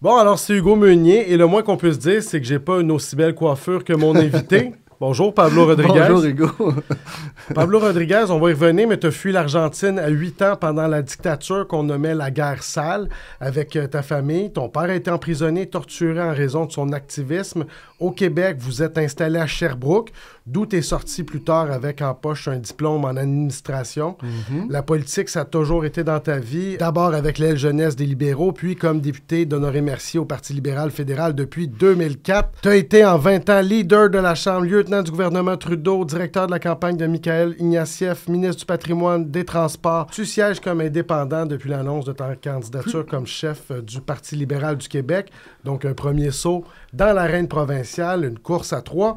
Bon, alors c'est Hugo Meunier et le moins qu'on puisse dire, c'est que j'ai pas une aussi belle coiffure que mon invité. Bonjour, Pablo Rodriguez. Bonjour, Hugo. Pablo Rodriguez, on va y revenir, mais tu as fui l'Argentine à 8 ans pendant la dictature qu'on nommait la guerre sale avec ta famille. Ton père a été emprisonné, torturé en raison de son activisme. Au Québec, vous êtes installé à Sherbrooke, d'où tu es sorti plus tard avec en poche un diplôme en administration. La politique, ça a toujours été dans ta vie. D'abord avec l'aile jeunesse des libéraux, puis comme député d'Honoré-Mercier au Parti libéral fédéral depuis 2004. Tu as été en 20 ans leader de la Chambre, lieutenant du gouvernement Trudeau, directeur de la campagne de Michael Ignatieff, ministre du patrimoine, des transports. Tu sièges comme indépendant depuis l'annonce de ta candidature comme chef du Parti libéral du Québec. Donc un premier saut dans l'arène provinciale, une course à 3,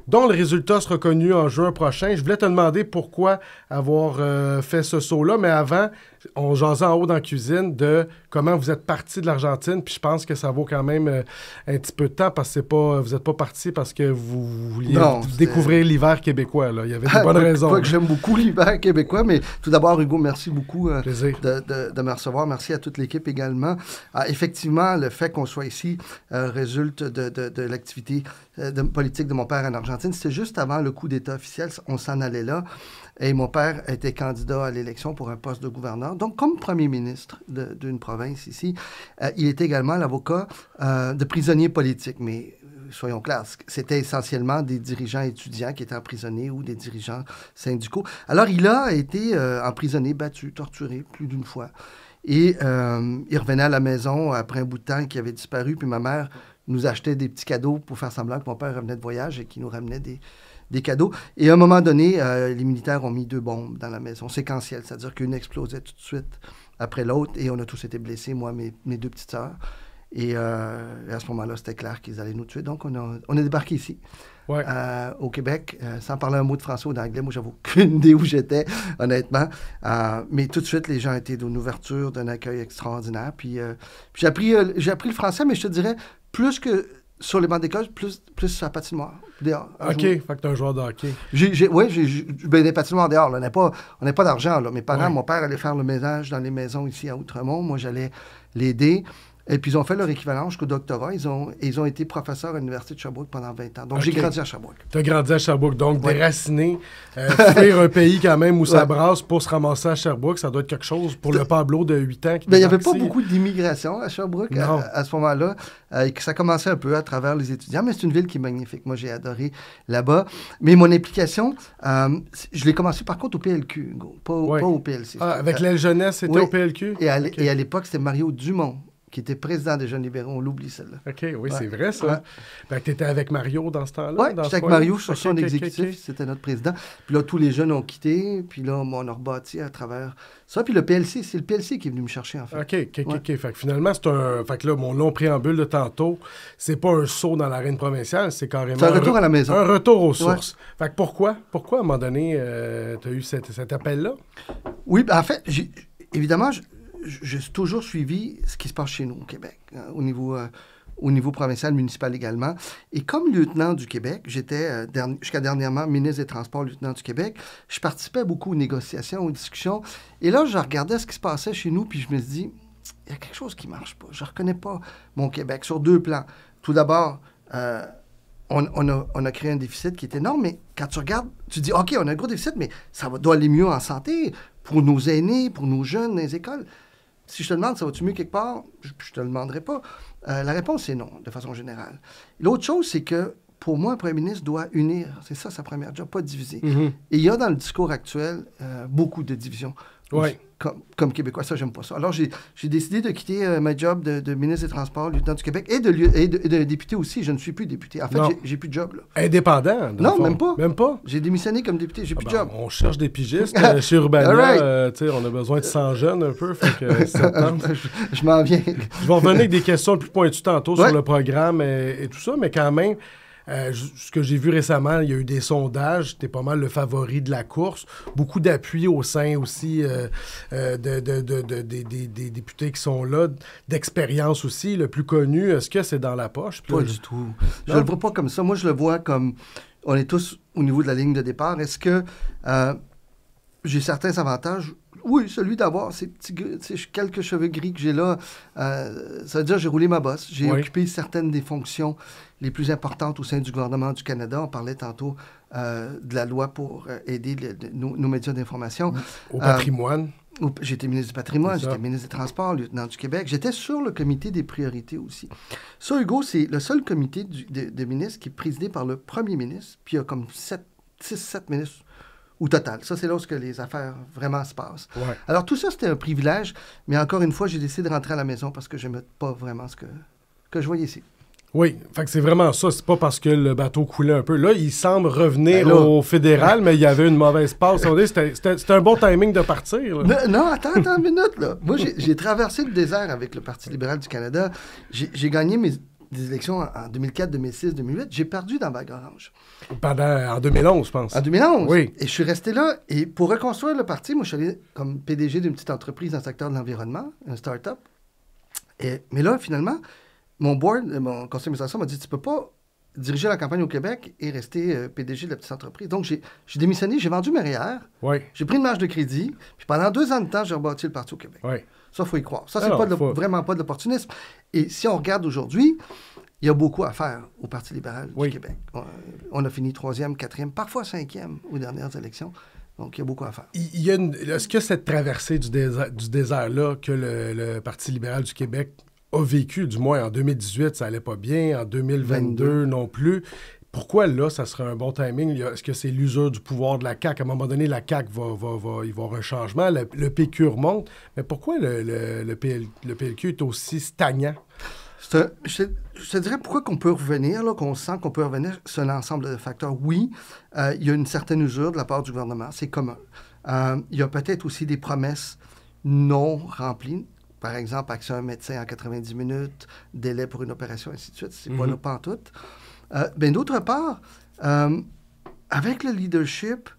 dont le résultat sera connu en juin prochain. Je voulais te demander pourquoi avoir fait ce saut-là, mais avant, on jasait en haut dans la cuisine de comment vous êtes parti de l'Argentine, puis je pense que ça vaut quand même un petit peu de temps, parce que vous n'êtes pas parti parce que vous vouliez découvrir l'hiver québécois. Là. Il y avait de bonnes raisons. Quoi que j'aime beaucoup l'hiver québécois, mais tout d'abord, Hugo, merci beaucoup de me recevoir. Merci à toute l'équipe également. Effectivement, le fait qu'on soit ici résulte de l'activité politique de mon père en Argentine. C'était juste avant le coup d'État officiel. On s'en allait là. Et mon père était candidat à l'élection pour un poste de gouverneur. Donc, comme premier ministre d'une province ici, il était également l'avocat de prisonniers politiques. Mais soyons clairs, c'était essentiellement des dirigeants étudiants qui étaient emprisonnés ou des dirigeants syndicaux. Alors, il a été emprisonné, battu, torturé plus d'une fois. Et il revenait à la maison après un bout de temps qu'il avait disparu, puis ma mère nous achetait des petits cadeaux pour faire semblant que mon père revenait de voyage et qu'il nous ramenait des cadeaux. Et à un moment donné, les militaires ont mis 2 bombes dans la maison, séquentielles, c'est-à-dire qu'une explosait tout de suite après l'autre, et on a tous été blessés, moi, mes 2 petites sœurs. Et à ce moment-là, c'était clair qu'ils allaient nous tuer. Donc, on est débarqué ici, au Québec, sans parler un mot de français ou d'anglais. Moi, j'avais aucune idée où j'étais, honnêtement. Mais tout de suite, les gens étaient d'une ouverture, d'un accueil extraordinaire. Puis j'ai appris le français, mais je te dirais, plus que sur les bancs d'école, plus sur la patinoire, dehors. OK, fait que t'es un joueur de hockey. Oui, j'ai des patinoires dehors. Là. On n'a pas d'argent. Là. Mes parents, mon père allait faire le ménage dans les maisons ici à Outremont. Moi, j'allais l'aider. Et puis, ils ont fait leur équivalent jusqu'au doctorat. Ils ont été professeurs à l'Université de Sherbrooke pendant 20 ans. Donc, j'ai grandi à Sherbrooke. Tu as grandi à Sherbrooke, donc déraciné. Fuir un pays quand même où ça brasse pour se ramasser à Sherbrooke, ça doit être quelque chose pour le Pablo de 8 ans. Il n'y avait pas beaucoup d'immigration à Sherbrooke à ce moment-là. Ça commençait un peu à travers les étudiants, mais c'est une ville qui est magnifique. Moi, j'ai adoré là-bas. Mais mon implication, je l'ai commencé par contre au PLQ, Hugo, pas au PLC. Avec l'aile jeunesse, c'était au PLQ? Et à l'époque, c'était Mario Dumont qui était président des Jeunes libéraux. On l'oublie, celle-là. OK, oui, c'est vrai, ça. Fait que tu étais avec Mario dans ce temps-là? Oui, j'étais avec Mario sur son exécutif. C'était notre président. Puis là, tous les jeunes ont quitté. Puis là, on a rebâti à travers ça. Puis le PLC, c'est le PLC qui est venu me chercher, en fait. OK. Fait que finalement, c'est un... Fait que là, mon long préambule de tantôt, c'est pas un saut dans l'arène provinciale, c'est carrément... C'est un retour à la maison. Un retour aux sources. Fait que pourquoi, à un moment donné, tu as eu cet appel-là? Oui, ben, en fait, évidemment, j'ai toujours suivi ce qui se passe chez nous au Québec, au niveau provincial, municipal également. Et comme lieutenant du Québec, j'étais jusqu'à dernièrement ministre des Transports, lieutenant du Québec, je participais beaucoup aux négociations, aux discussions. Et là, je regardais ce qui se passait chez nous, puis je me suis dit, il y a quelque chose qui ne marche pas. Je ne reconnais pas mon Québec sur 2 plans. Tout d'abord, on a créé un déficit qui est énorme, mais quand tu regardes, tu dis, OK, on a un gros déficit, mais doit aller mieux en santé, pour nos aînés, pour nos jeunes dans les écoles. Si je te demande, ça va-tu mieux quelque part? Je ne te le demanderai pas. La réponse, c'est non, de façon générale. L'autre chose, c'est que, pour moi, un premier ministre doit unir. C'est ça, sa première job, pas diviser. Et il y a dans le discours actuel beaucoup de divisions. Oui. Comme Québécois, ça, j'aime pas ça. Alors, j'ai décidé de quitter ma job de ministre des Transports, lieutenant du Québec, et de député aussi. Je ne suis plus député. En fait, j'ai plus de job. Là. Indépendant? Non, même pas. Même pas? J'ai démissionné comme député. J'ai plus de job. On cherche des pigistes chez Urbania. On a besoin de 100 jeunes un peu. Fait que je m'en viens. Je vais revenir avec des questions plus pointues tantôt sur le programme et tout ça, mais quand même... ce que j'ai vu récemment, il y a eu des sondages, tu es pas mal le favori de la course, beaucoup d'appui au sein aussi des députés qui sont là, d'expérience aussi, le plus connu. Est-ce que c'est dans la poche? Pas du tout. Je le vois pas comme ça. Moi, je le vois comme, on est tous au niveau de la ligne de départ. Est-ce que j'ai certains avantages? Oui, celui d'avoir ces quelques cheveux gris que j'ai là. Ça veut dire que j'ai roulé ma bosse. J'ai occupé certaines des fonctions les plus importantes au sein du gouvernement du Canada. On parlait tantôt de la loi pour aider nos médias d'information. Au patrimoine. J'étais ministre du patrimoine, j'étais ministre des Transports, lieutenant du Québec. J'étais sur le comité des priorités aussi. Ça, Hugo, c'est le seul comité de ministres qui est présidé par le premier ministre, puis il y a comme 6-7 ministres au total. Ça, c'est là où les affaires vraiment se passent. Ouais. Alors, tout ça, c'était un privilège, mais encore une fois, j'ai décidé de rentrer à la maison parce que je n'aimais pas vraiment ce que je voyais ici. Oui, fait que c'est vraiment ça. C'est pas parce que le bateau coulait un peu. Là, il semble revenir au fédéral, mais il y avait une mauvaise passe. C'était un bon timing de partir. Non, attends une minute. Là. Moi, j'ai traversé le désert avec le Parti libéral du Canada. J'ai gagné des élections en 2004, 2006, 2008. J'ai perdu dans Vague-Orange. En 2011, je pense. En 2011? Oui. Et je suis resté là. Et pour reconstruire le parti, moi, je suis allé comme PDG d'une petite entreprise dans le secteur de l'environnement, un start-up. Mais là, finalement... Mon conseil d'administration m'a dit, tu peux pas diriger la campagne au Québec et rester PDG de la petite entreprise. Donc, j'ai démissionné, j'ai vendu mes REER, j'ai pris une marge de crédit, puis pendant 2 ans de temps, j'ai rebâti le parti au Québec. Oui. Ça, il faut y croire. Ça, c'est vraiment pas de l'opportunisme. Et si on regarde aujourd'hui, il y a beaucoup à faire au Parti libéral du Québec. On a fini 3e, 4e, parfois 5e aux dernières élections. Donc, il y a beaucoup à faire. Est-ce que cette traversée du désert-là que le Parti libéral du Québec a vécu, du moins en 2018, ça allait pas bien, en 2022 non plus. Pourquoi là, ça serait un bon timing? Est-ce que c'est l'usure du pouvoir de la CAQ? À un moment donné, la CAQ il va y avoir un changement, le PQ remonte, mais pourquoi le PLQ est aussi stagnant? Je te dirais pourquoi qu'on peut revenir, là, qu'on sent qu'on peut revenir, c'est un ensemble de facteurs. Oui, il y a une certaine usure de la part du gouvernement, c'est commun. Il y a peut-être aussi des promesses non remplies. Par exemple, accès à un médecin en 90 minutes, délai pour une opération, ainsi de suite. C'est pas là pantoute. D'autre part, avec le leadership,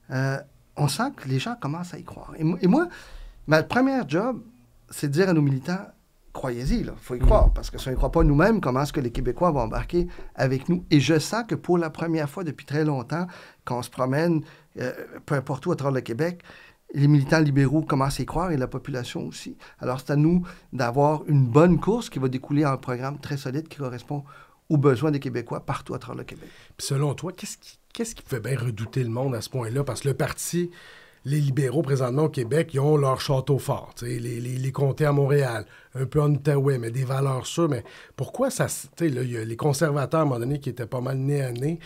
on sent que les gens commencent à y croire. Et moi, ma première job, c'est de dire à nos militants, croyez-y, il faut y croire, parce que si on n'y croit pas nous-mêmes, comment est-ce que les Québécois vont embarquer avec nous? Et je sens que pour la première fois depuis très longtemps, quand on se promène, peu importe où à travers le Québec, les militants libéraux commencent à y croire et la population aussi. Alors, c'est à nous d'avoir une bonne course qui va découler en un programme très solide qui correspond aux besoins des Québécois partout à travers le Québec. Puis selon toi, qu'est-ce qui fait bien redouter le monde à ce point-là? Parce que le parti, les libéraux présentement au Québec, ils ont leur château fort, les comtés à Montréal, un peu en Outaouais, mais des valeurs sûres. Mais pourquoi ça... Là, il y a les conservateurs, à un moment donné, qui étaient pas mal nez à nez.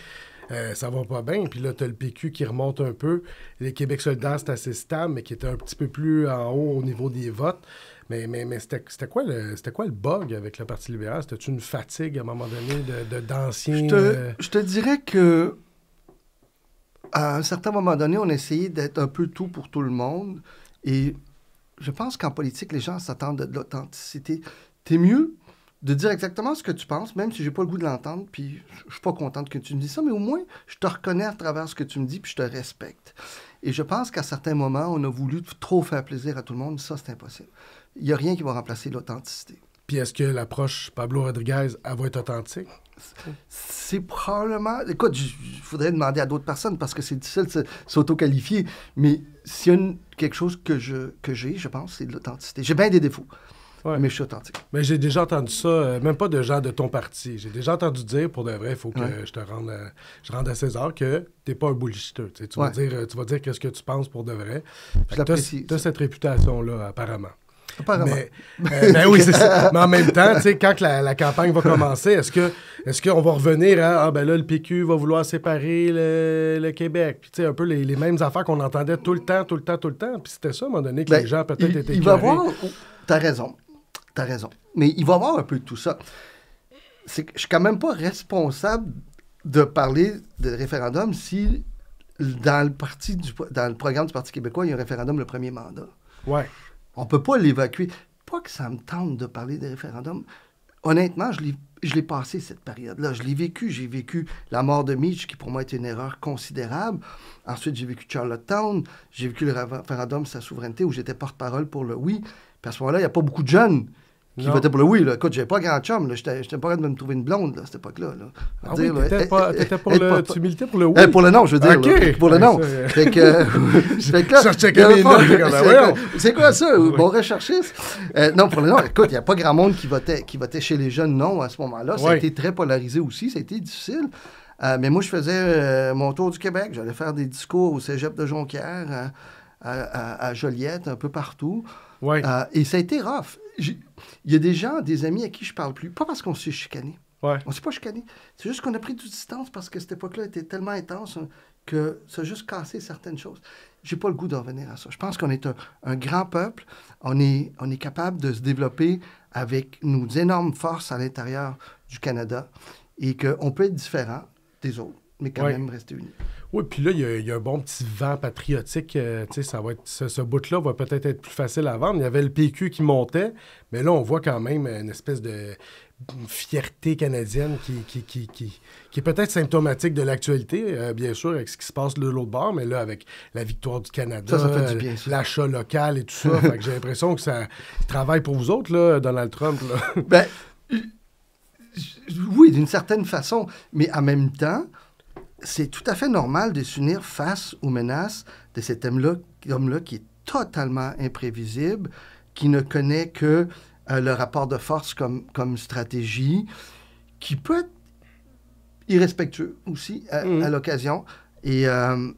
Ça va pas bien. Puis là, tu as le PQ qui remonte un peu. Les Québec solidaires, c'est assez stable, mais qui était un petit peu plus en haut au niveau des votes. Mais c'était quoi le bug avec le Parti libéral? C'était-tu une fatigue à un moment donné d'anciens... Je te dirais que à un certain moment donné, on essayait d'être un peu tout pour tout le monde. Et je pense qu'en politique, les gens s'attendent de l'authenticité. T'es mieux de dire exactement ce que tu penses, même si j'ai pas le goût de l'entendre, puis je suis pas contente que tu me dises ça, mais au moins, je te reconnais à travers ce que tu me dis, puis je te respecte. Et je pense qu'à certains moments, on a voulu trop faire plaisir à tout le monde, ça, c'est impossible. Il n'y a rien qui va remplacer l'authenticité. Puis est-ce que l'approche Pablo Rodriguez, elle va être authentique? C'est probablement... Écoute, il faudrait demander à d'autres personnes, parce que c'est difficile de s'auto-qualifier, mais s'il y a quelque chose que j'ai, je pense, c'est de l'authenticité. J'ai bien des défauts. Ouais. Mais je suis authentique. Mais j'ai déjà entendu ça, même pas de gens de ton parti. J'ai déjà entendu dire, pour de vrai, il faut que je rende à César, que t'es pas un bullshitter. Tu vas dire qu'est-ce que tu penses pour de vrai. Tu as cette réputation-là, apparemment. Apparemment. Mais oui, c'est ça. Mais en même temps, quand la campagne va commencer, est-ce qu'on va revenir à là, le PQ va vouloir séparer le Québec? Puis un peu les mêmes affaires qu'on entendait tout le temps. Puis c'était ça, à un moment donné, que les gens peut-être étaient il va avoir... T'as raison. Mais il va y avoir un peu de tout ça. Je suis quand même pas responsable de parler de référendum si dans le programme du Parti québécois, il y a un référendum le premier mandat. Ouais. On peut pas l'évacuer. Pas que ça me tente de parler de référendum. Honnêtement, je l'ai passé, cette période-là. Je l'ai vécu. J'ai vécu la mort de Mitch, qui pour moi était une erreur considérable. Ensuite, j'ai vécu Charlottetown. J'ai vécu le référendum sur sa souveraineté, où j'étais porte-parole pour le oui. Puis à ce moment-là, il n'y a pas beaucoup de jeunes qui votaient pour le oui. Là. Écoute, j'avais pas grand chum. J'étais pas capable de me trouver une blonde là, à cette époque-là. Là. Ah oui, tu militais pour le oui? Pour le non, je veux dire. Okay. Là, pour le non. Fait que là, c'est quoi ça? Bon recherchiste? Non, pour le non. Écoute, il n'y a pas grand monde qui votait chez les jeunes non à ce moment-là. Ça a été très polarisé aussi. Ça a été difficile. Mais moi, je faisais mon tour du Québec. J'allais faire des discours au cégep de Jonquière, à Joliette, un peu partout. Ouais. Et ça a été rough. Il y a des gens, des amis à qui je parle plus, pas parce qu'on s'est chicané. Ouais. On s'est pas chicané. C'est juste qu'on a pris du distance parce que cette époque-là était tellement intense que ça a juste cassé certaines choses. J'ai pas le goût d'en revenir à ça. Je pense qu'on est un grand peuple. On est capable de se développer avec nos énormes forces à l'intérieur du Canada et qu'on peut être différent des autres, mais quand même rester unis. Oui, puis là, il y a un bon petit vent patriotique. Ça va être, ce bout-là va peut-être être plus facile à vendre. Il y avait le PQ qui montait, mais là, on voit quand même une espèce de fierté canadienne qui est peut-être symptomatique de l'actualité, bien sûr, avec ce qui se passe de l'autre bord, mais là, avec la victoire du Canada, ça fait du bien, l'achat local et tout ça, fait que j'ai l'impression que ça travaille pour vous autres, là, Donald Trump. Là. Ben, oui, d'une certaine façon, mais en même temps, c'est tout à fait normal de s'unir face aux menaces de cet homme-là qui est totalement imprévisible, qui ne connaît que le rapport de force comme stratégie, qui peut être irrespectueux aussi à l'occasion. Et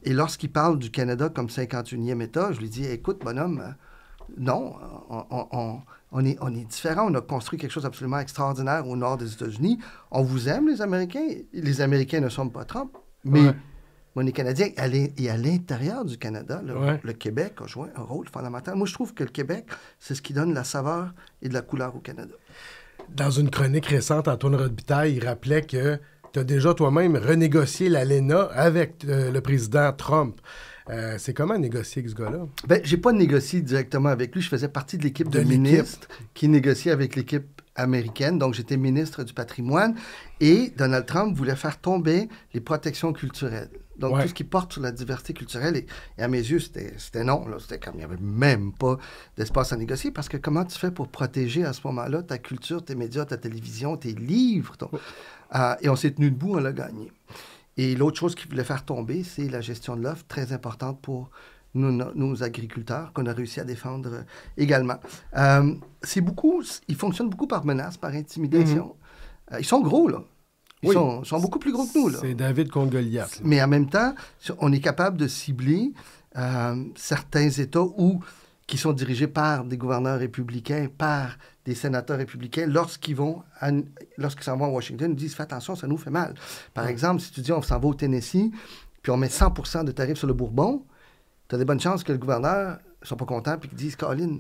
lorsqu'il parle du Canada comme 51e État, je lui dis, écoute, bonhomme, non, on est différents. On a construit quelque chose d'absolument extraordinaire au nord des États-Unis. On vous aime, les Américains. Les Américains ne sont pas Trump. Mais on est Canadien. Et à l'intérieur du Canada, le Québec a joué un rôle fondamental. Moi, je trouve que le Québec, c'est ce qui donne la saveur et de la couleur au Canada. Dans une chronique récente, Antoine Robitaille, il rappelait que tu as déjà toi-même renégocié l'ALENA avec le président Trump. C'est comment négocier avec ce gars-là? Ben, j'ai pas négocié directement avec lui. Je faisais partie de l'équipe de ministres qui négociait avec l'équipe américaine. Donc, j'étais ministre du patrimoine. Et Donald Trump voulait faire tomber les protections culturelles. Donc, tout ce qui porte sur la diversité culturelle. Et à mes yeux, c'était non. Là. C'était comme il n'y avait même pas d'espace à négocier. Parce que comment tu fais pour protéger à ce moment-là ta culture, tes médias, ta télévision, tes livres? Et on s'est tenu debout, on l'a gagné. Et l'autre chose qu'il voulait faire tomber, c'est la gestion de l'offre, très importante pour nos agriculteurs, qu'on a réussi à défendre également. Ils fonctionnent beaucoup par menace, par intimidation. Ils sont gros, là. Ils sont beaucoup plus gros que nous, là. C'est David contre Goliath. Là. Mais en même temps, on est capable de cibler certains États qui sont dirigés par des gouverneurs républicains, par des sénateurs républicains, lorsqu'ils s'en vont à Washington, ils disent « Fais attention, ça nous fait mal. » Par exemple, si tu dis « On s'en va au Tennessee, puis on met 100% de tarifs sur le Bourbon », tu as des bonnes chances que le gouverneur ne soit pas content puis qu'il dise « Colin,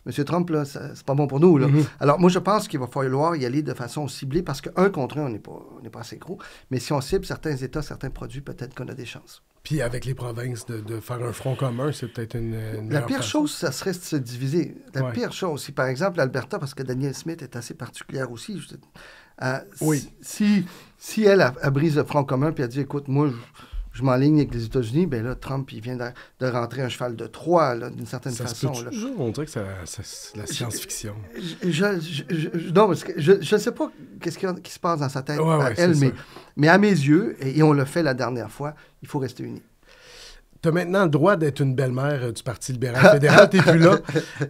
M. Trump, là, c'est pas bon pour nous. » Alors, moi, je pense qu'il va falloir y aller de façon ciblée parce qu'un contre un, on n'est pas assez gros. Mais si on cible certains États, certains produits, peut-être qu'on a des chances. Puis avec les provinces, de faire un front commun, c'est peut-être une La pire chose, ça serait de se diviser. La pire chose, si par exemple l'Alberta, parce que Danielle Smith est assez particulière aussi, si elle a brisé le front commun puis elle dit, écoute, moi, je m'enligne avec les États-Unis, bien là, Trump, il vient de rentrer un cheval de Troie, là, d'une certaine façon. Là. On dirait que c'est la science-fiction. Non, parce que je ne sais pas qu'est-ce qui se passe dans sa tête à elle, mais à mes yeux, et on l'a fait la dernière fois, il faut rester unis. Tu as maintenant le droit d'être une belle-mère du Parti libéral fédéral, t'es plus là.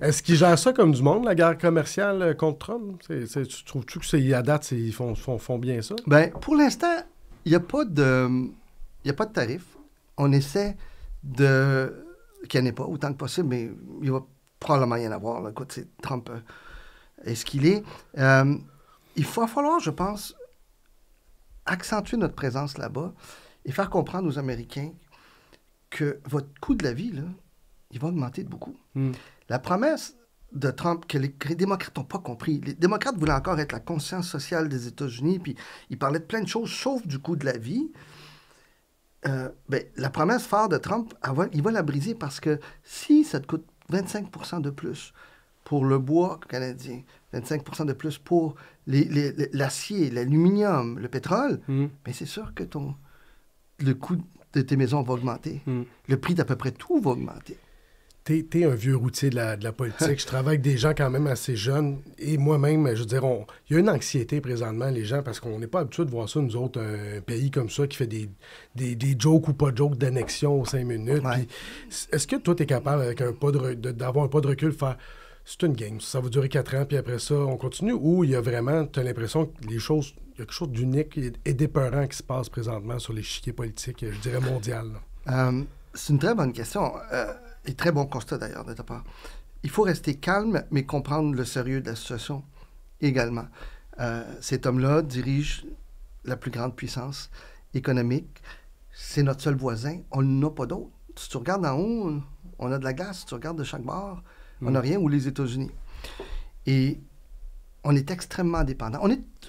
Est-ce qu'ils gèrent ça comme du monde, la guerre commerciale contre Trump? Tu trouves-tu que à date, ils font bien ça? Bien, pour l'instant, il n'y a pas de tarif. On essaie qu'il n'y en ait pas autant que possible, mais il va probablement y en avoir. Là. Écoute, c'est Trump est ce qu'il est. Il va falloir, je pense, accentuer notre présence là-bas et faire comprendre aux Américains que votre coût de la vie, là, il va augmenter de beaucoup. La promesse de Trump que les démocrates n'ont pas compris. Les démocrates voulaient encore être la conscience sociale des États-Unis, puis ils parlaient de plein de choses, sauf du coût de la vie. La promesse phare de Trump, il va la briser parce que si ça te coûte 25% de plus pour le bois canadien, 25% de plus pour l'acier, l'aluminium, le pétrole, c'est sûr que le coût de tes maisons va augmenter. Le prix d'à peu près tout va augmenter. T'es un vieux routier de la politique. Je travaille avec des gens quand même assez jeunes. Et moi-même, je veux dire, il y a une anxiété présentement, les gens, parce qu'on n'est pas habitué de voir ça, nous autres, un pays comme ça qui fait des jokes ou pas de jokes d'annexion aux 5 minutes. Ouais. Est-ce que toi, t'es capable, avec d'avoir un pas de recul, de faire c'est une game, ça va durer 4 ans, puis après ça, on continue? Ou il y a vraiment, t'as l'impression que il y a quelque chose d'unique et d'épeurant qui se passe présentement sur l'échiquier politique, je dirais mondial? C'est une très bonne question. Et très bon constat d'ailleurs de ta part. Il faut rester calme, mais comprendre le sérieux de la situation également. Cet homme-là dirige la plus grande puissance économique. C'est notre seul voisin. On n'en a pas d'autre. Si tu regardes en haut, on a de la glace. Si tu regardes de chaque bord, on n'a rien, ou les États-Unis. Et on est extrêmement dépendant.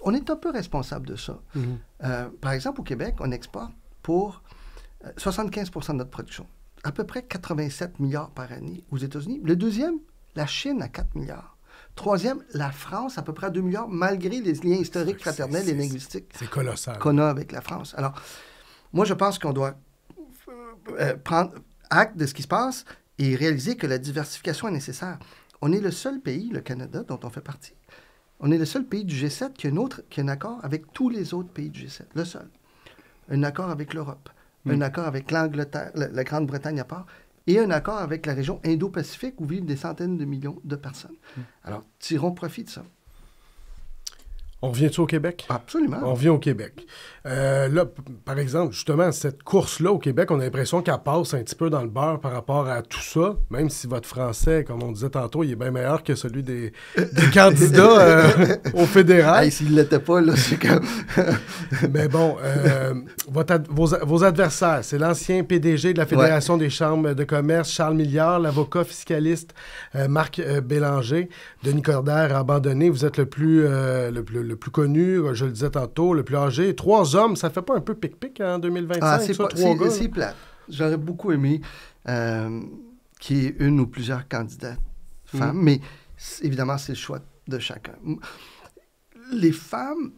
On est un peu responsable de ça. Par exemple, au Québec, on exporte pour 75% de notre production. À peu près 87 milliards par année aux États-Unis. Le deuxième, la Chine à 4 milliards. Troisième, la France à peu près à 2 milliards, malgré les liens historiques, fraternels et linguistiques qu'on a avec la France. Alors, moi, je pense qu'on doit prendre acte de ce qui se passe et réaliser que la diversification est nécessaire. On est le seul pays, le Canada, dont on fait partie, on est le seul pays du G7 qui a un accord avec tous les autres pays du G7. Le seul. Un accord avec l'Europe. Un accord avec l'Angleterre, la Grande-Bretagne à part, et un accord avec la région Indo-Pacifique où vivent des centaines de millions de personnes. Alors, tirons profit de ça. On revient-tu au Québec? Absolument. On revient au Québec. Là, par exemple, justement, cette course-là au Québec, on a l'impression qu'elle passe un petit peu dans le beurre par rapport à tout ça, même si votre français, comme on disait tantôt, il est bien meilleur que celui des candidats au fédéral. Hey, s'il ne l'était pas, là, c'est comme... Mais bon, vos adversaires, c'est l'ancien PDG de la Fédération des chambres de commerce, Charles Milliard, l'avocat fiscaliste Marc Bélanger, Denis Coderre abandonné. Vous êtes le plus connu, je le disais tantôt, le plus âgé. 3 hommes, ça fait pas un peu pic-pic en 2025, c'est plate. J'aurais beaucoup aimé qu'il y ait une ou plusieurs candidats femmes, mais évidemment, c'est le choix de chacun. Les femmes,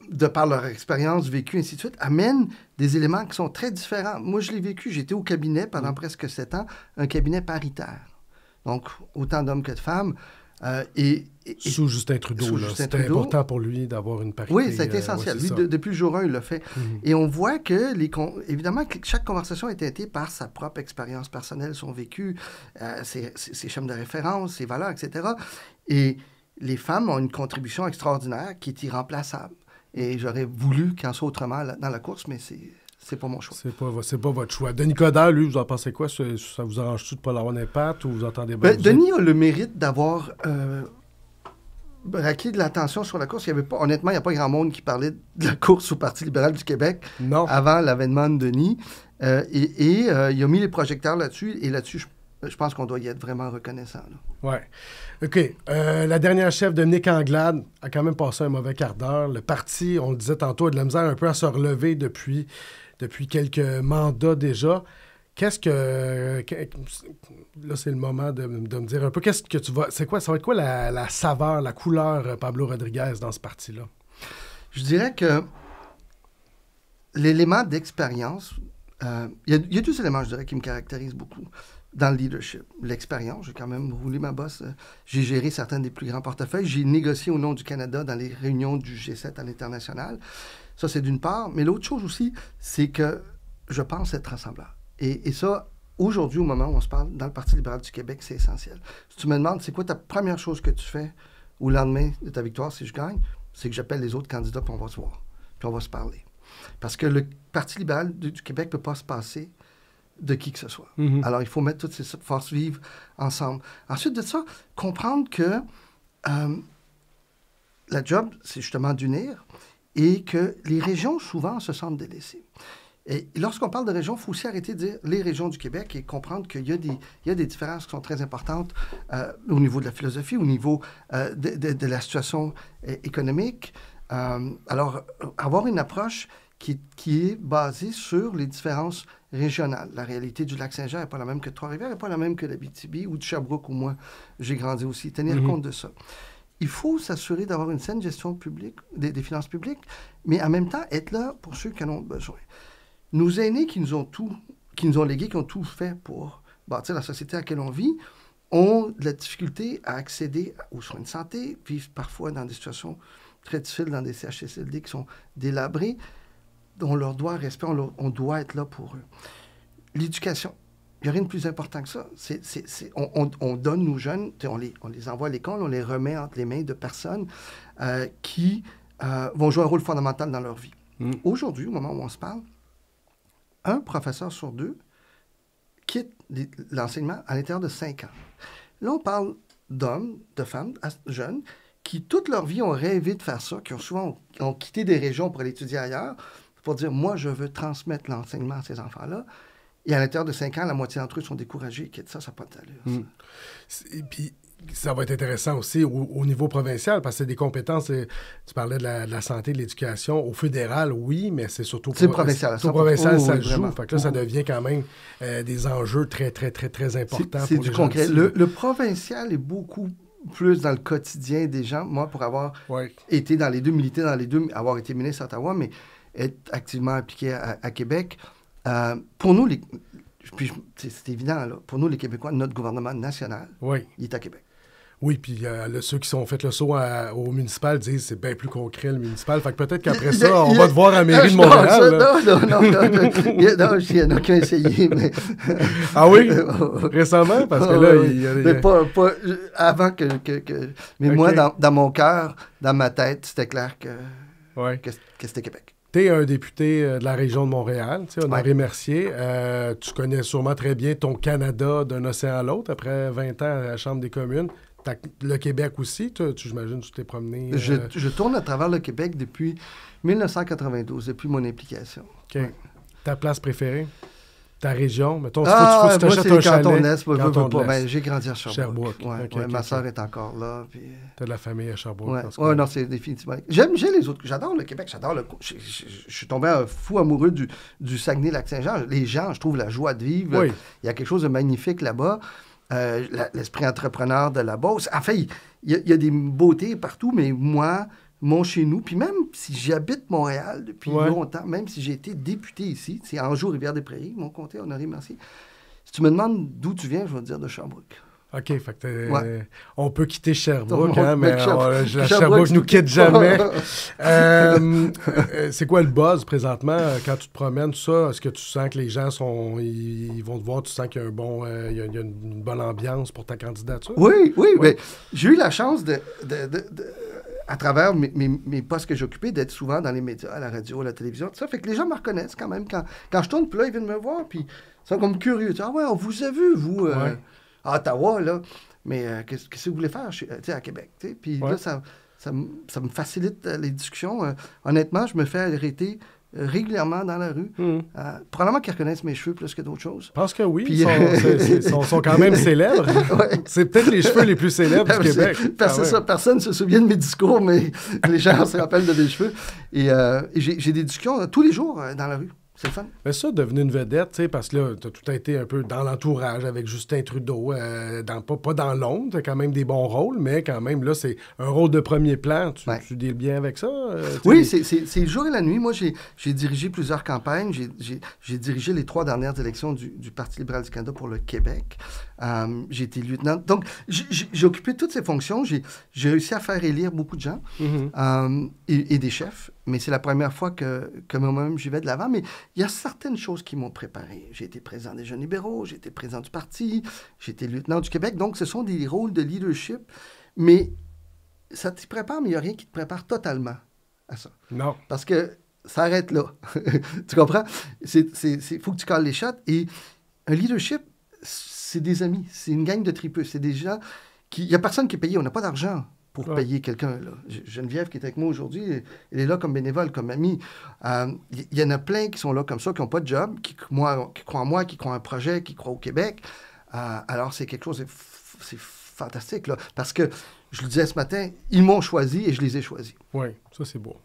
de par leur expérience vécue, ainsi de suite, amènent des éléments qui sont très différents. Moi, je l'ai vécu. J'étais au cabinet pendant presque 7 ans, un cabinet paritaire. Donc, autant d'hommes que de femmes. Sous Justin Trudeau, c'était important pour lui d'avoir une parité. Oui, c'était essentiel. Lui, depuis le jour 1, il l'a fait. Et on voit que, évidemment, chaque conversation est teintée par sa propre expérience personnelle, son vécu, ses schèmes de référence, ses valeurs, etc. Et les femmes ont une contribution extraordinaire qui est irremplaçable. Et j'aurais voulu qu'il en soit autrement dans la course, mais c'est pas mon choix. C'est pas votre choix. Denis Coderre, lui, vous en pensez quoi? Ça vous arrange-tu de ne pas l'avoir d'impact ou vous entendez bien? Denis a le mérite d'avoir braqué de l'attention sur la course. Honnêtement, il n'y a pas grand monde qui parlait de la course au Parti libéral du Québec avant l'avènement de Denis. Il a mis les projecteurs là-dessus. Et là-dessus, je pense qu'on doit y être vraiment reconnaissant. Oui. OK. La dernière chef, Dominique Anglade, a quand même passé un mauvais quart d'heure. Le parti, on le disait tantôt, a de la misère un peu à se relever depuis quelques mandats déjà. Qu'est-ce que... Là, c'est le moment de me dire un peu, qu'est-ce que tu vas... Ça va être quoi la saveur, la couleur Pablo Rodriguez dans ce parti-là? Je dirais que l'élément d'expérience... Il y a 2 éléments, je dirais, qui me caractérisent beaucoup dans le leadership. L'expérience, j'ai quand même roulé ma bosse. J'ai géré certains des plus grands portefeuilles. J'ai négocié au nom du Canada dans les réunions du G7 à l'international. Ça, c'est d'une part. Mais l'autre chose aussi, c'est que je pense être rassembleur. Et ça, aujourd'hui, au moment où on se parle, dans le Parti libéral du Québec, c'est essentiel. Si tu me demandes, c'est quoi ta première chose que tu fais au lendemain de ta victoire si je gagne, c'est que j'appelle les autres candidats puis on va se voir. Puis on va se parler. Parce que le Parti libéral du Québec ne peut pas se passer de qui que ce soit. Alors, il faut mettre toutes ces forces vives ensemble. Ensuite de ça, comprendre que la job, c'est justement d'unir et que les régions, souvent, se sentent délaissées. Et lorsqu'on parle de régions, il faut aussi arrêter de dire les régions du Québec et comprendre qu'il y a des différences qui sont très importantes au niveau de la philosophie, au niveau de la situation économique. Alors, avoir une approche qui est basée sur les différences régionales. La réalité du Lac-Saint-Jean n'est pas la même que Trois-Rivières, n'est pas la même que l'Abitibi ou de Sherbrooke, où moi, j'ai grandi aussi. Tenir compte de ça. Il faut s'assurer d'avoir une saine gestion publique, des finances publiques, mais en même temps, être là pour ceux qui en ont besoin. Nos aînés qui nous ont légué, qui ont tout fait pour bâtir la société à laquelle on vit, ont de la difficulté à accéder aux soins de santé, vivent parfois dans des situations très difficiles, dans des CHSLD qui sont délabrés. On leur doit respect, on doit être là pour eux. L'éducation, il n'y a rien de plus important que ça. On donne nos jeunes, on les envoie à l'école, on les remet entre les mains de personnes qui vont jouer un rôle fondamental dans leur vie. Aujourd'hui, au moment où on se parle, un professeur sur 2 quitte l'enseignement à l'intérieur de 5 ans. Là, on parle d'hommes, de femmes, jeunes, qui toute leur vie ont rêvé de faire ça, qui ont souvent ont quitté des régions pour aller étudier ailleurs, pour dire, moi, je veux transmettre l'enseignement à ces enfants-là. Et à l'intérieur de 5 ans, la moitié d'entre eux sont découragés, quittent ça, ça n'a pas d'allure. Et puis, ça va être intéressant aussi au niveau provincial, parce que c'est des compétences, tu parlais de la santé, de l'éducation. Au fédéral, oui, mais c'est surtout provincial. Au provincial, ça se joue. Fait que là, ça devient quand même des enjeux très, très, très, très importants pour les gens. C'est du concret. Le provincial est beaucoup plus dans le quotidien des gens. Moi, pour avoir été dans les deux, milité dans les deux, avoir été ministre à Ottawa, mais être activement impliqué à Québec, pour nous, puis c'est évident, là, pour nous, les Québécois, notre gouvernement national, il est à Québec. Oui, puis ceux qui ont fait le saut au municipal disent que c'est bien plus concret, le municipal. Fait que peut-être qu'après ça, on va te voir à la mairie de Montréal. Non, il y en a qui ont essayé, mais... Ah oui? Récemment? Parce que là, il y a... Mais pas avant que... Mais moi, dans mon cœur, dans ma tête, c'était clair que c'était Québec. Tu es un député de la région de Montréal, tu sais, Honoré Mercier. Tu connais sûrement très bien ton Canada d'un océan à l'autre, après 20 ans à la Chambre des communes. Le Québec aussi, j'imagine que tu t'es promené... Je tourne à travers le Québec depuis 1992, depuis mon implication. OK. Ouais. Ta place préférée? Ta région? Mettons, faut que tu t'achètes un chalet. J'ai grandi à Sherbrooke. Ma soeur est encore là. Puis... Tu as de la famille à Sherbrooke. Oui, non, c'est définitivement... J'aime les autres. J'adore le Québec. Je suis tombé fou amoureux du Saguenay-Lac-Saint-Jean. Les gens, je trouve la joie de vivre. Il y a quelque chose de magnifique là-bas. L'esprit entrepreneur de la Beauce. Enfin, il y a des beautés partout, mais moi, mon chez-nous, puis même si j'habite Montréal depuis longtemps, même si j'ai été député ici, c'est Anjou-Rivière-des-Prairies, mon comté, Honoré Mercier. Si tu me demandes d'où tu viens, je vais te dire de Sherbrooke. OK, fait que on peut quitter Sherbrooke, mais Sherbrooke ne nous quitte jamais. C'est quoi le buzz présentement quand tu te promènes, tout ça? Est-ce que tu sens que les gens ils vont te voir, tu sens qu'il y a il y a une bonne ambiance pour ta candidature? Oui. Mais j'ai eu la chance à travers mes postes que j'occupais, d'être souvent dans les médias, à la radio, à la télévision, tout ça. Fait que les gens me reconnaissent quand même. Quand je tourne, puis là, ils viennent me voir, puis ils sont comme curieux. Ah ouais, on vous a vu, vous... à Ottawa, là, mais qu'est-ce que vous voulez faire à Québec? Puis là, ça me facilite les discussions. Honnêtement, je me fais arrêter régulièrement dans la rue. Probablement qu'ils reconnaissent mes cheveux plus que d'autres choses. Je pense que oui. Puis, ils sont quand même célèbres. C'est peut-être les cheveux les plus célèbres du Québec. Personne ne se souvient de mes discours, mais les gens se rappellent de mes cheveux. Et j'ai des discussions tous les jours dans la rue. C'est le fun. Mais ça, devenir une vedette, tu sais, parce que là, tu as tout été un peu dans l'entourage avec Justin Trudeau, pas dans l'ombre, tu as quand même des bons rôles, mais quand même, là, c'est un rôle de premier plan. Tu deals bien avec ça? Oui, c'est le jour et la nuit. Moi, j'ai dirigé plusieurs campagnes. J'ai dirigé les 3 dernières élections du Parti libéral du Canada pour le Québec. J'ai été lieutenant. Donc, j'ai occupé toutes ces fonctions. J'ai réussi à faire élire beaucoup de gens et des chefs. Mais c'est la première fois que moi-même j'y vais de l'avant. Mais il y a certaines choses qui m'ont préparé. J'ai été président des Jeunes libéraux, j'ai été président du parti, j'ai été lieutenant du Québec. Donc, ce sont des rôles de leadership. Mais ça t'y prépare, mais il n'y a rien qui te prépare totalement à ça. Non. Parce que ça arrête là. Tu comprends? Faut que tu cales les shots. Et un leadership, c'est des amis. C'est une gang de tripeux. C'est des gens qui... Il n'y a personne qui est payé. On n'a pas d'argent pour payer quelqu'un. Là. Geneviève qui est avec moi aujourd'hui, elle est là comme bénévole, comme amie. Il y en a plein qui sont là comme ça, qui n'ont pas de job, qui croient en moi, qui croient en un projet, qui croient au Québec. Alors, c'est quelque chose, c'est fantastique, là, parce que, je le disais ce matin, ils m'ont choisi et je les ai choisis. Oui, ça, c'est beau.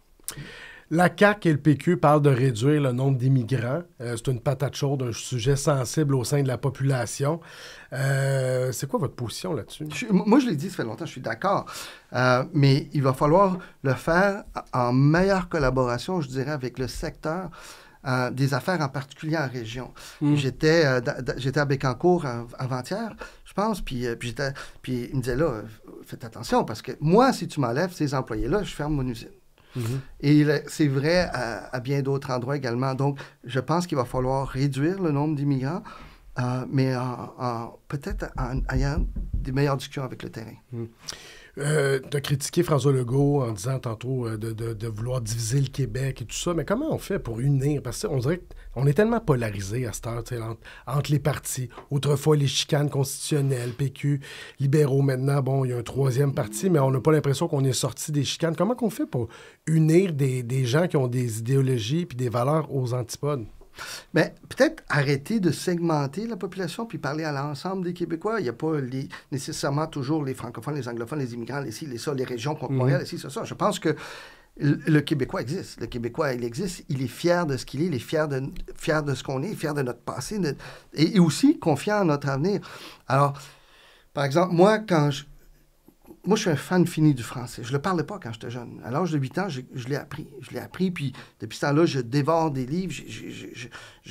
La CAQ et le PQ parlent de réduire le nombre d'immigrants. C'est une patate chaude, un sujet sensible au sein de la population. C'est quoi votre position là-dessus? Moi, je l'ai dit, ça fait longtemps, je suis d'accord. Mais il va falloir le faire en meilleure collaboration, je dirais, avec le secteur des affaires, en particulier en région. J'étais à Bécancour avant-hier, je pense, puis il me disait, là, faites attention, parce que moi, si tu m'enlèves ces employés-là, je ferme mon usine. Et c'est vrai à bien d'autres endroits également. Donc, je pense qu'il va falloir réduire le nombre d'immigrants, mais peut-être en ayant des meilleures discussions avec le terrain. Tu as critiqué François Legault en disant tantôt de vouloir diviser le Québec et tout ça, mais comment on fait pour unir? Parce qu'on dirait qu'on est tellement polarisé à cette heure, entre les partis. Autrefois, les chicanes constitutionnelles, PQ, libéraux. Maintenant, bon, il y a un troisième parti, mais on n'a pas l'impression qu'on est sorti des chicanes. Comment qu'on fait pour unir des gens qui ont des idéologies puis des valeurs aux antipodes? Mais peut-être arrêter de segmenter la population puis parler à l'ensemble des Québécois. Il n'y a pas nécessairement toujours les francophones, les anglophones, les immigrants, les ci, les ça, les régions contre Montréal, les ci, ça. Je pense que le Québécois existe. Le Québécois, il existe. Il est fier de ce qu'il est. Il est fier de ce qu'on est, fier de notre passé et aussi confiant en notre avenir. Alors, par exemple, moi, je suis un fan fini du français. Je ne le parlais pas quand j'étais jeune. À l'âge de 8 ans, je l'ai appris. Je l'ai appris, puis depuis ce temps-là, je dévore des livres.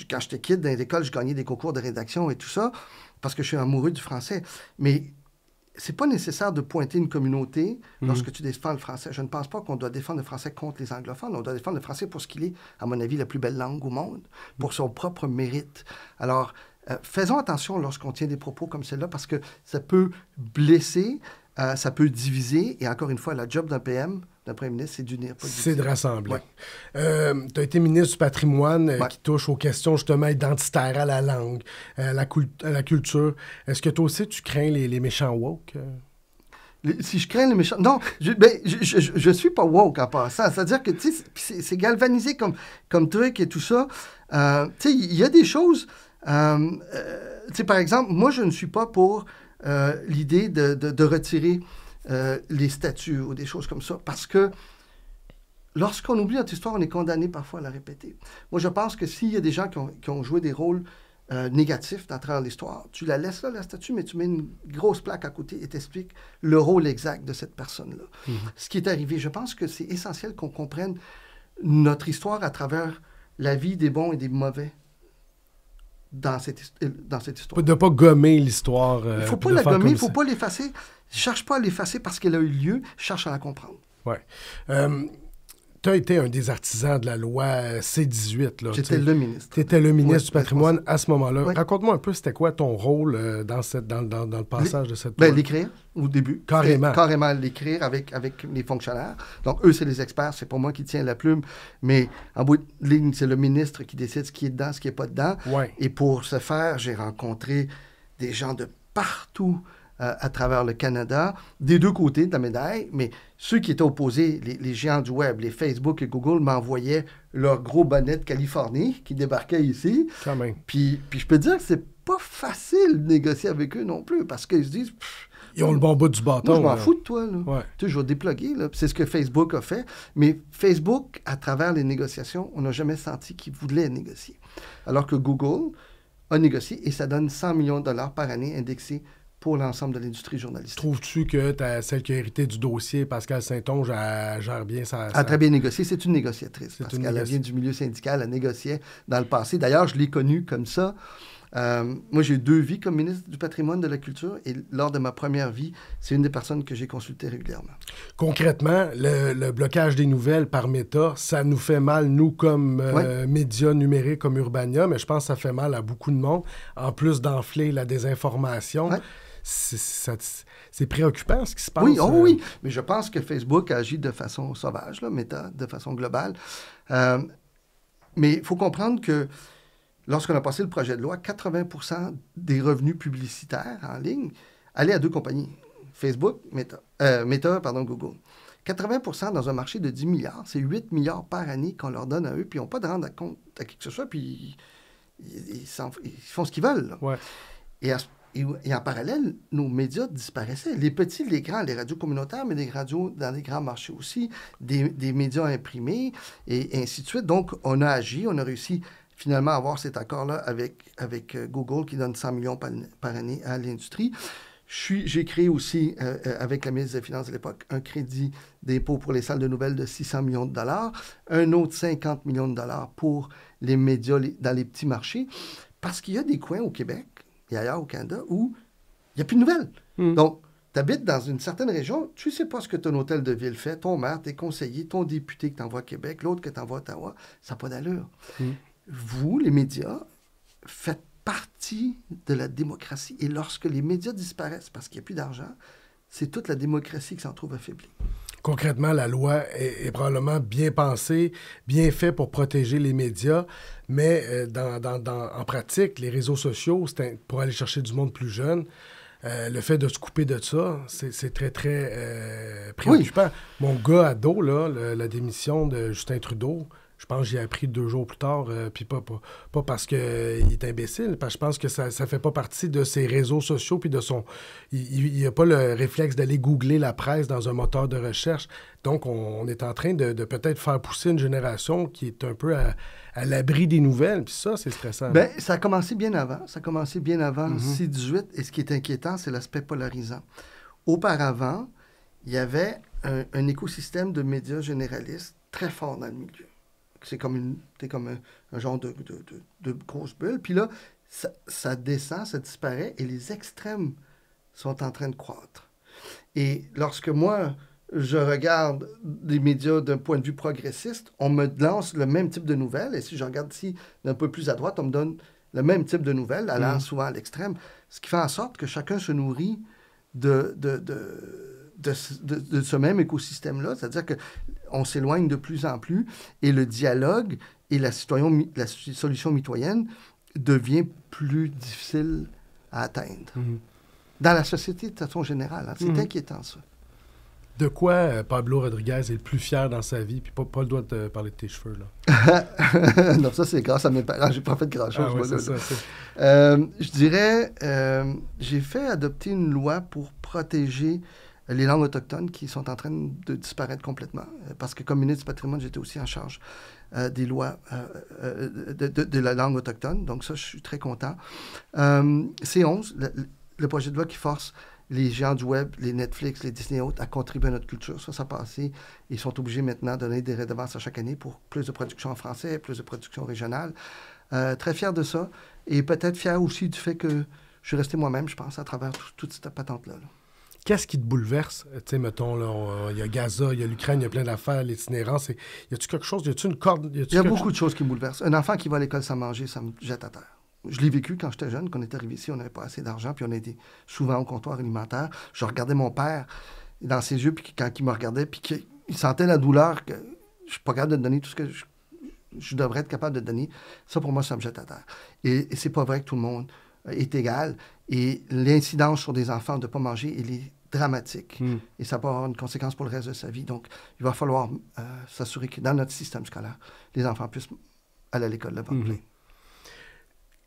Quand j'étais kid, dans l'école, je gagnais des concours de rédaction et tout ça, parce que je suis amoureux du français. Mais c'est pas nécessaire de pointer une communauté lorsque tu défends le français. Je ne pense pas qu'on doit défendre le français contre les anglophones. On doit défendre le français pour ce qu'il est, à mon avis, la plus belle langue au monde, pour son propre mérite. Alors, faisons attention lorsqu'on tient des propos comme celle-là, parce que ça peut blesser, ça peut diviser. Et encore une fois, la job d'un PM, d'un premier ministre, c'est d'unir, pas de diviser. C'est de rassembler. Ouais. Tu as été ministre du patrimoine qui touche aux questions justement identitaires, à la langue, à la culture. Est-ce que toi aussi, tu crains les méchants woke? Si je crains les méchants... Non, je suis pas woke en passant. C'est-à-dire que, tu sais, c'est galvanisé comme truc et tout ça. Tu sais, il y a des choses... tu sais, par exemple, moi, je ne suis pas pour l'idée de retirer les statuts ou des choses comme ça, parce que lorsqu'on oublie notre histoire, on est condamné parfois à la répéter. Moi, je pense que s'il y a des gens qui ont joué des rôles négatifs à travers l'histoire, tu la laisses là, la statue, mais tu mets une grosse plaque à côté et t'expliques le rôle exact de cette personne-là. Ce qui est arrivé, je pense que c'est essentiel qu'on comprenne notre histoire à travers la vie des bons et des mauvais dans cette histoire. De ne pas gommer l'histoire. Il ne faut pas la gommer, il ne faut pas l'effacer. Je ne cherche pas à l'effacer parce qu'elle a eu lieu, je cherche à la comprendre. Oui. Tu as été un des artisans de la loi C-18. J'étais le ministre. Tu étais le ministre du patrimoine à ce moment-là. Oui. Raconte-moi un peu, c'était quoi ton rôle dans le passage de cette loi? L'écrire, au début. Carrément. Carrément l'écrire avec les fonctionnaires. Donc, eux, c'est les experts, c'est pas moi qui tiens la plume, mais en bout de ligne, c'est le ministre qui décide ce qui est dedans, ce qui n'est pas dedans. Ouais. Et pour ce faire, j'ai rencontré des gens de partout à travers le Canada, des deux côtés de la médaille, mais ceux qui étaient opposés, les géants du web, les Facebook et Google, m'envoyaient leur gros bonnet de Californie qui débarquait ici. Quand même. Puis je peux dire que c'est pas facile de négocier avec eux non plus, parce qu'ils se disent... Ils ont le bon bout du bâton. Moi, je m'en fous de toi. Là. Ouais. Tu sais, je vais déploguer. C'est ce que Facebook a fait. Mais Facebook, à travers les négociations, on n'a jamais senti qu'ils voulaient négocier. Alors que Google a négocié et ça donne 100 millions de dollars par année indexés pour l'ensemble de l'industrie journalistique. Trouves-tu que celle qui a hérité du dossier, Pascal Saint-Onge, elle gère bien ça? Elle a très bien négocié. C'est une négociatrice. Parce qu'elle vient du milieu syndical, elle négociait dans le passé. D'ailleurs, je l'ai connue comme ça. Moi, j'ai eu 2 vies comme ministre du patrimoine de la culture et lors de ma première vie, c'est une des personnes que j'ai consultées régulièrement. Concrètement, le blocage des nouvelles par Meta, ça nous fait mal, nous, comme médias numériques, comme Urbania, mais je pense que ça fait mal à beaucoup de monde. En plus d'enfler la désinformation, c'est préoccupant ce qui se passe. Oui, oui, mais je pense que Facebook agit de façon sauvage, là, Meta, de façon globale. Mais il faut comprendre que lorsqu'on a passé le projet de loi, 80% des revenus publicitaires en ligne allaient à 2 compagnies, Facebook, Google. 80% dans un marché de 10 milliards, c'est 8 milliards par année qu'on leur donne à eux, puis ils n'ont pas de rendre compte à qui que ce soit, puis ils font ce qu'ils veulent. Ouais. Et en parallèle, nos médias disparaissaient. Les petits, les grands, les radios communautaires, mais des radios dans les grands marchés aussi, des médias imprimés, et ainsi de suite. Donc, on a agi, on a réussi finalement à avoir cet accord-là avec Google qui donne 100 millions par année à l'industrie. J'ai créé aussi, avec la ministre des Finances de l'époque, un crédit d'impôt pour les salles de nouvelles de 600 millions de dollars, un autre 50 millions de dollars pour les médias dans les petits marchés, parce qu'il y a des coins au Québec et ailleurs au Canada où il n'y a plus de nouvelles. Donc, tu habites dans une certaine région, tu ne sais pas ce que ton hôtel de ville fait, ton maire, tes conseillers, ton député que tu envoies à Québec, l'autre que tu envoies à Ottawa, ça n'a pas d'allure. Vous, les médias, faites partie de la démocratie. Et lorsque les médias disparaissent parce qu'il n'y a plus d'argent, c'est toute la démocratie qui s'en trouve affaiblie. Concrètement, la loi est probablement bien pensée, bien faite pour protéger les médias, mais en pratique, les réseaux sociaux, pour aller chercher du monde plus jeune, le fait de se couper de ça, c'est très, très préoccupant. Oui. Mon gars ado, là, la démission de Justin Trudeau, je pense que j'y ai appris 2 jours plus tard, puis pas parce qu'il est imbécile, parce que je pense que ça fait pas partie de ses réseaux sociaux, puis de son... Il n'a pas le réflexe d'aller googler la presse dans un moteur de recherche. Donc, on est en train de peut-être faire pousser une génération qui est un peu à l'abri des nouvelles, puis ça, c'est stressant. Bien, ça a commencé bien avant. Ça a commencé bien avant C-18, et ce qui est inquiétant, c'est l'aspect polarisant. Auparavant, il y avait un écosystème de médias généralistes très fort dans le milieu. C'est comme un genre de grosse bulle. Puis là, ça descend, ça disparaît, et les extrêmes sont en train de croître. Et lorsque moi, je regarde des médias d'un point de vue progressiste, on me lance le même type de nouvelles, et si je regarde ici d'un peu plus à droite, on me donne le même type de nouvelles, allant souvent à l'extrême, ce qui fait en sorte que chacun se nourrit de ce même écosystème-là, c'est-à-dire qu'on s'éloigne de plus en plus et le dialogue et la solution mitoyenne devient plus difficile à atteindre. Dans la société de façon générale. C'est inquiétant, ça. De quoi Pablo Rodriguez est le plus fier dans sa vie? Puis pas le droit de parler de tes cheveux, là. Non, ça, c'est grâce à mes parents. J'ai pas fait grand-chose. Ah, ouais, c'est ça. Je dirais, j'ai fait adopter une loi pour protéger les langues autochtones qui sont en train de disparaître complètement. Parce que comme ministre du patrimoine, j'étais aussi en charge des lois de la langue autochtone. Donc ça, je suis très content. C11, le projet de loi qui force les géants du web, les Netflix, les Disney et autres, à contribuer à notre culture. Ça a passé. Ils sont obligés maintenant de donner des redevances à chaque année pour plus de production en français, plus de production régionale. Très fier de ça. Et peut-être fier aussi du fait que je suis resté moi-même, je pense, à travers toute cette patente-là. Qu'est-ce qui te bouleverse? Tu sais, mettons, là, il y a Gaza, il y a l'Ukraine, il y a plein d'affaires, l'itinérance. Y a-tu quelque chose? Y a-tu une corde? Il y a beaucoup de choses qui me bouleversent. Un enfant qui va à l'école sans manger, ça me jette à terre. Je l'ai vécu quand j'étais jeune, quand on est arrivé ici, on n'avait pas assez d'argent, puis on était souvent au comptoir alimentaire. Je regardais mon père dans ses yeux, puis quand il me regardait, puis qu'il sentait la douleur, que je suis pas capable de donner tout ce que je devrais être capable de donner. Ça, pour moi, ça me jette à terre. Et c'est pas vrai que tout le monde est égal. Et l'incidence sur des enfants de ne pas manger, elle est dramatique. Et ça peut avoir une conséquence pour le reste de sa vie. Donc, il va falloir s'assurer que dans notre système scolaire, les enfants puissent aller à l'école le ventre plein.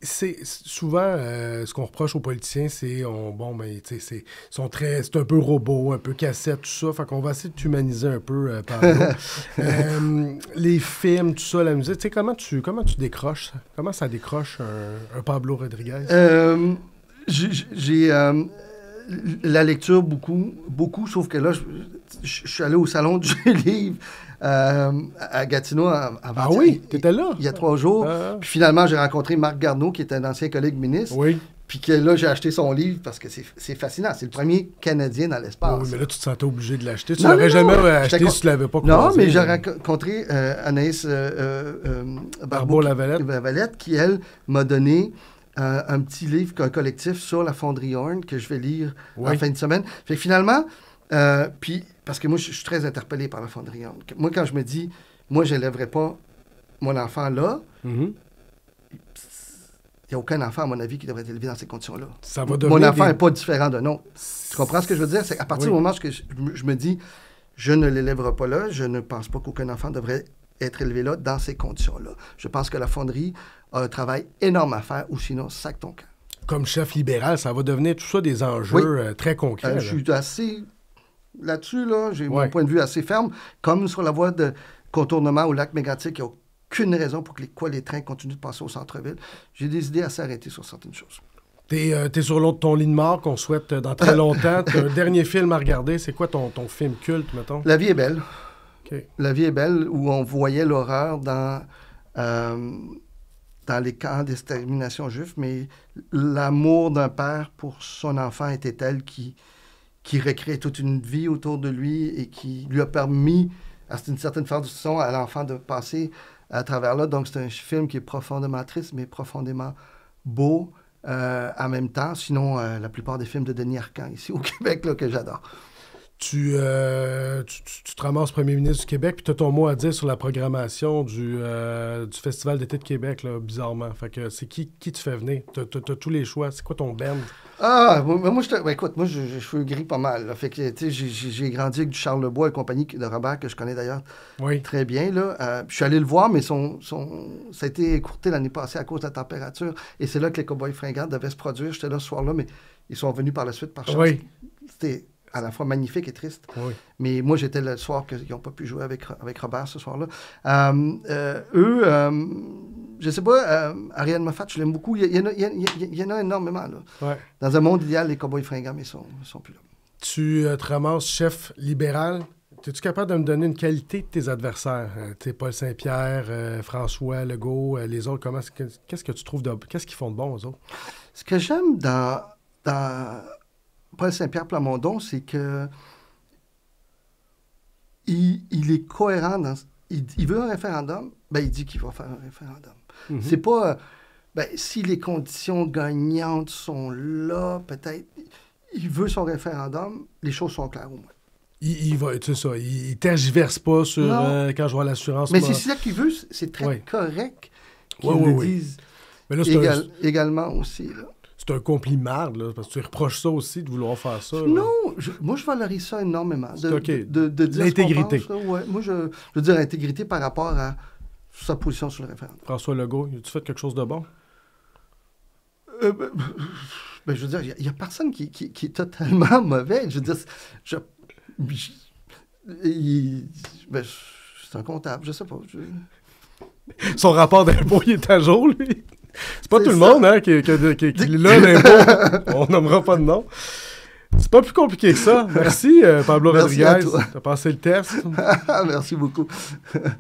C'est souvent ce qu'on reproche aux politiciens, c'est c'est un peu robot, un peu cassette, tout ça. Fait qu'on va essayer de t'humaniser un peu, Pablo. Les films, tout ça, la musique. Tu sais, comment tu décroches? Comment ça décroche un Pablo Rodriguez? J'ai la lecture beaucoup, sauf que là, je suis allé au salon du livre à Gatineau avant. Ah oui, t'étais là? Il y a 3 jours. Puis finalement, j'ai rencontré Marc Garneau, qui est un ancien collègue ministre. Oui. Puis que là, j'ai acheté son livre parce que c'est fascinant. C'est le premier Canadien dans l'espace. Oui, mais là, tu te sentais obligé de l'acheter. Tu l'aurais jamais acheté si tu ne l'avais pas croisé. Non, mais j'ai rencontré Anaïs Barbeau-Lavalette, qui, elle, m'a donné un petit livre, un collectif sur la fonderie Horn que je vais lire en fin de semaine. Fait que finalement, puis, parce que moi, je suis très interpellé par la fonderie Horn. Moi, quand je me dis, moi, je n'élèverai pas mon enfant là, il n'y a aucun enfant, à mon avis, qui devrait être élevé dans ces conditions-là. Mon enfant n'est pas différent d'un autre. Tu comprends ce que je veux dire? C'est à partir du moment où je me dis, je ne l'élèverai pas là, je ne pense pas qu'aucun enfant devrait être élevé là, dans ces conditions-là. Je pense que la fonderie a un travail énorme à faire, ou sinon, sac ton camp. Comme chef libéral, ça va devenir tout ça des enjeux très concrets. Je suis assez... Là-dessus, j'ai mon point de vue assez ferme. Comme sur la voie de contournement au lac Mégantic, il n'y a aucune raison pour que les trains continuent de passer au centre-ville. J'ai des idées assez arrêtées sur certaines choses. T'es sur ton lit de mort qu'on souhaite dans très longtemps. T'as un dernier film à regarder. C'est quoi ton film culte, mettons? La vie est belle. Okay. La vie est belle, où on voyait l'horreur dans les camps d'extermination juifs, mais l'amour d'un père pour son enfant était tel qui recréait toute une vie autour de lui et qui lui a permis, à une certaine façon, à l'enfant de passer à travers là. Donc, c'est un film qui est profondément triste, mais profondément beau en même temps. Sinon, la plupart des films de Denis Arcand, ici au Québec, là, que j'adore. Tu te ramasses premier ministre du Québec, puis tu as ton mot à dire sur la programmation du Festival d'été de Québec, là, bizarrement. Fait que c'est qui tu fais venir? Tu as tous les choix. C'est quoi ton band? Ah, moi, écoute, moi, j'ai cheveux gris pas mal. Là. Fait que, tu sais, j'ai grandi avec du Charles Lebois et compagnie de Robert, que je connais d'ailleurs très bien. Là. Je suis allé le voir, mais ça a été écourté l'année passée à cause de la température. Et c'est là que les Cowboys Fringants devaient se produire. J'étais là ce soir-là, mais ils sont venus par la suite par chance. Oui. C'était à la fois magnifique et triste. Oui. Mais moi, j'étais le soir qu'ils n'ont pas pu jouer avec Robert ce soir-là. Je sais pas, Ariane Moffat, je l'aime beaucoup. Il y en a énormément. Là. Ouais. Dans un monde idéal, les Cowboys Fringants, mais ils sont plus là. Tu te ramasses chef libéral. Es-tu capable de me donner une qualité de tes adversaires? Paul Saint-Pierre, François Legault, les autres, qu'est-ce que tu trouves qu'est-ce qu'ils font de bon, eux autres? Ce que j'aime dans Paul Saint-Pierre Plamondon, c'est que il est cohérent dans... Il veut un référendum, ben il dit qu'il va faire un référendum. Mm-hmm. C'est pas... si les conditions gagnantes sont là, peut-être... Il veut son référendum, les choses sont claires au moins. Il va, c'est ça, il tergiverse pas sur quand je vois l'assurance. Mais c'est ça qu'il veut, c'est très correct qu'il le dise. Mais là, également aussi, là. C'est un compliment, là, parce que tu reproches ça aussi de vouloir faire ça. Non, moi, je valorise ça énormément. De dire l'intégrité. Moi, je veux dire l'intégrité par rapport à sa position sur le référendum. François Legault, as-tu fait quelque chose de bon? Je veux dire, il n'y a personne qui est totalement mauvais. Je veux dire, c'est un comptable, je sais pas. Son rapport d'impôt, il est à jour, lui. C'est pas tout le monde qui est là, l'impôt. On nommera pas de nom. C'est pas plus compliqué que ça. Merci, Pablo Rodriguez. T'as passé le test. Merci beaucoup.